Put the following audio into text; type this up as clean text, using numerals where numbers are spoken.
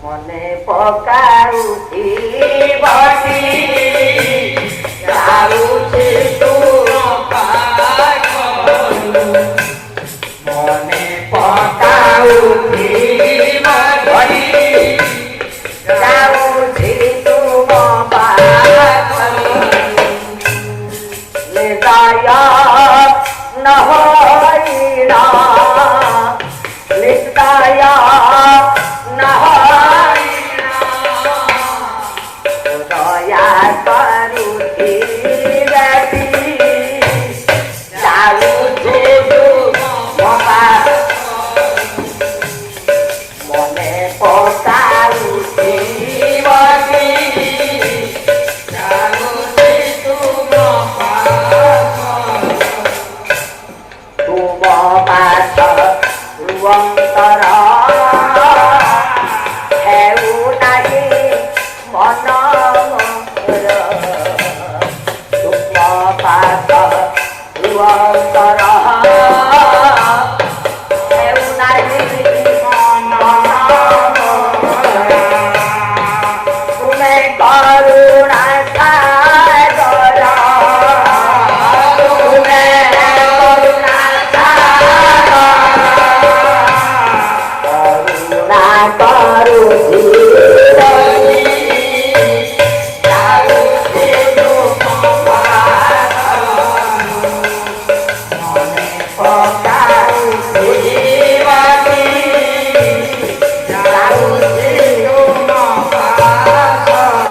মনে পকাউছি বসি যাউছি তোর পাখলু মনে পকাউছি বসি যাউছি তোর পাখলু লে দয়া নহইরা লে দয়া নহইরা দয়া করুছি বেটি যাউছি বাবা মনে পকাউছি বসি যাউছি অন্তর হেউ নাই মন তুম পাত অন্তর